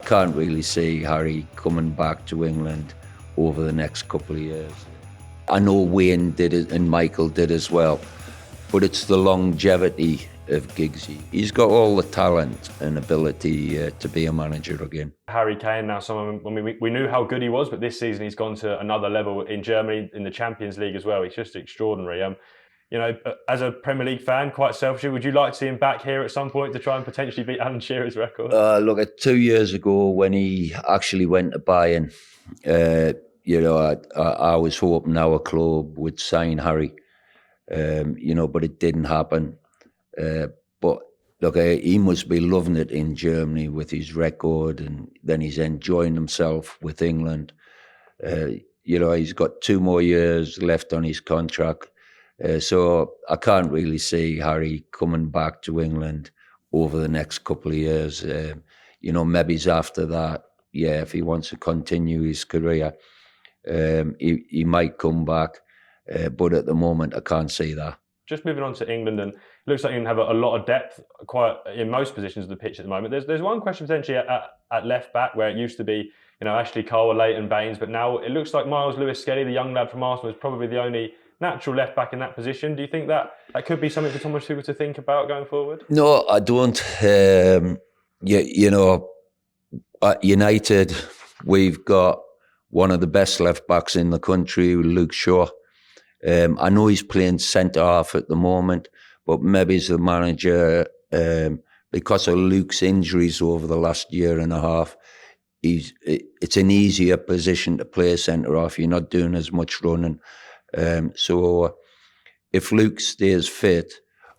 can't really see Harry coming back to England over the next couple of years. I know Wayne did it and Michael did as well, but it's the longevity of Giggsy. He's got all the talent and ability to be a manager again. Harry Kane, now someone, I mean, we knew how good he was, but this season he's gone to another level in Germany, in the Champions League as well. He's just extraordinary. You know, as a Premier League fan, quite selfishly, would you like to see him back here at some point to try and potentially beat Alan Shearer's record? Look, at 2 years ago when he actually went to Bayern, you know, I was hoping our club would sign Harry, you know, but it didn't happen. But look, he must be loving it in Germany with his record, and then he's enjoying himself with England. You know, he's got 2 more years left on his contract. So I can't really see Harry coming back to England over the next couple of years. You know, maybe after that, yeah, if he wants to continue his career, he might come back. But at the moment, I can't see that. Just moving on to England, and it looks like you have a lot of depth quite in most positions of the pitch at the moment. There's one question potentially at left back where it used to be, you know, Ashley Cole or Leighton Baines, but now it looks like Miles Lewis-Skelly, the young lad from Arsenal, is probably the only natural left back in that position. Do you think that could be something for Thomas Tuchel to think about going forward? No, I don't. You know, at United, we've got one of the best left backs in the country, Luke Shaw. I know he's playing centre half at the moment, but maybe as the manager, because of Luke's injuries over the last year and a half, it's an easier position to play centre half. You're not doing as much running. So if Luke stays fit,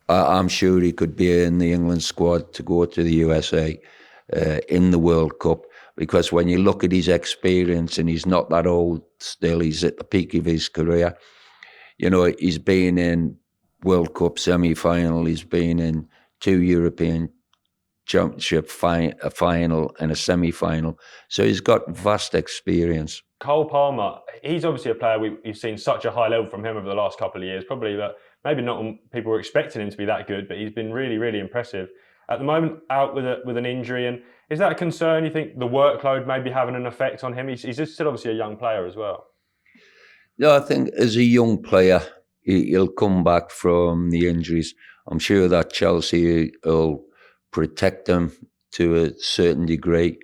I'm sure he could be in the England squad to go to the USA in the World Cup, because when you look at his experience, and he's not that old still, he's at the peak of his career. You know, he's been in World Cup semi-final, he's been in 2 European Championship a final and a semi-final. So he's got vast experience. Cole Palmer, he's obviously a player we've seen such a high level from him over the last couple of years. Probably that maybe not people were expecting him to be that good, but he's been really, really impressive. At the moment, out with an injury, and is that a concern? You think the workload may be having an effect on him? He's just still obviously a young player as well. Yeah, I think as a young player, he'll come back from the injuries. I'm sure that Chelsea will protect him to a certain degree,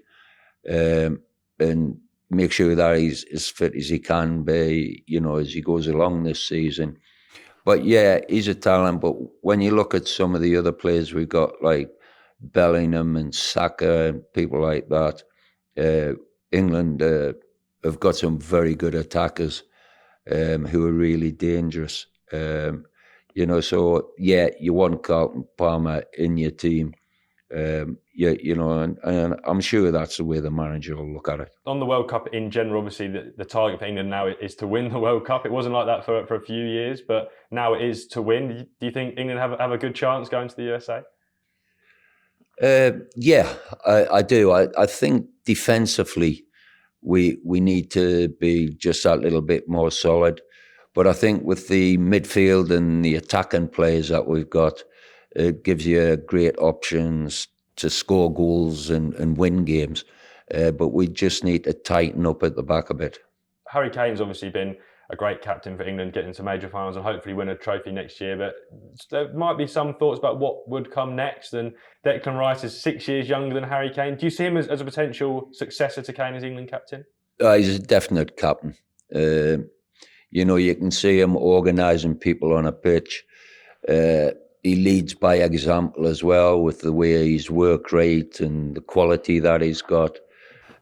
and make sure that he's as fit as he can be, you know, as he goes along this season. But yeah, he's a talent. But when you look at some of the other players we've got, like Bellingham and Saka and people like that, England have got some very good attackers who are really dangerous. You know, so yeah, you want Carlton Palmer in your team. Yeah, you know, and I'm sure that's the way the manager will look at it. On the World Cup in general, obviously the target for England now is to win the World Cup. It wasn't like that for a few years, but now it is to win. Do you think England have a good chance going to the USA? Yeah, I do. I think defensively we need to be just that little bit more solid. But I think with the midfield and the attacking players that we've got, it gives you great options to score goals and win games. But we just need to tighten up at the back a bit. Harry Kane's obviously been a great captain for England, getting to major finals and hopefully win a trophy next year. But there might be some thoughts about what would come next. And Declan Rice is 6 years younger than Harry Kane. Do you see him as a potential successor to Kane as England captain? He's a definite captain. You know, you can see him organising people on a pitch. He leads by example as well, with the way his work rate and the quality that he's got.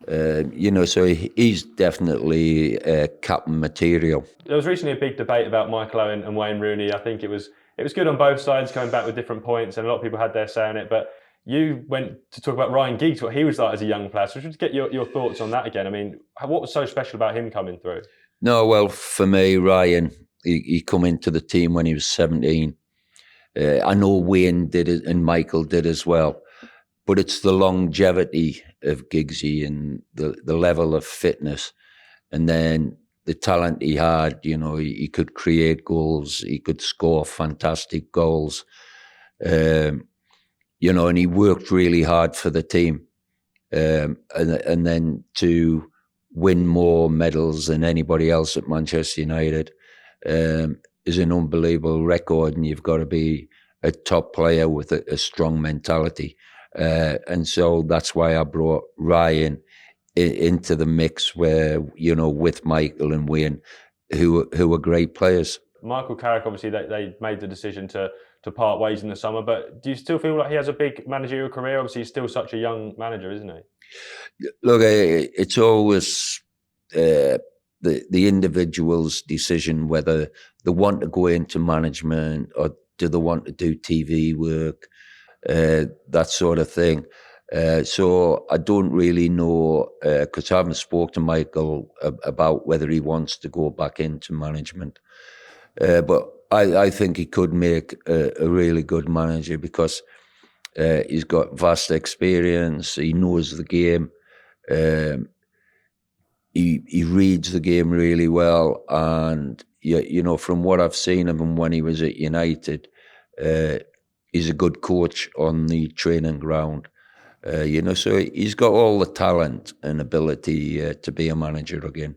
You know, so he's definitely captain material. There was recently a big debate about Michael Owen and Wayne Rooney. I think it was good on both sides, coming back with different points, and a lot of people had their say on it. But you went to talk about Ryan Giggs, what he was like as a young player. So just get your thoughts on that again. I mean, what was so special about him coming through? No, well, for me, Ryan, he come into the team when he was 17. I know Wayne did it and Michael did as well. But it's the longevity of Giggsy and the level of fitness. And then the talent he had, you know, he could create goals. He could score fantastic goals. You know, and he worked really hard for the team. and then to win more medals than anybody else at Manchester United is an unbelievable record, and you've got to be a top player with a strong mentality. And so that's why I brought Ryan into the mix, where, you know, with Michael and Wayne, who are great players. Michael Carrick, obviously, they made the decision to part ways in the summer, but do you still feel like he has a big managerial career? Obviously, he's still such a young manager, isn't he? Look, it's always the individual's decision whether they want to go into management or do they want to do TV work, that sort of thing. So I don't really know, because I haven't spoken to Michael about whether he wants to go back into management. But I think he could make a really good manager, because he's got vast experience. He knows the game. He reads the game really well, and you know, from what I've seen of him when he was at United, he's a good coach on the training ground. You know, so he's got all the talent and ability to be a manager again.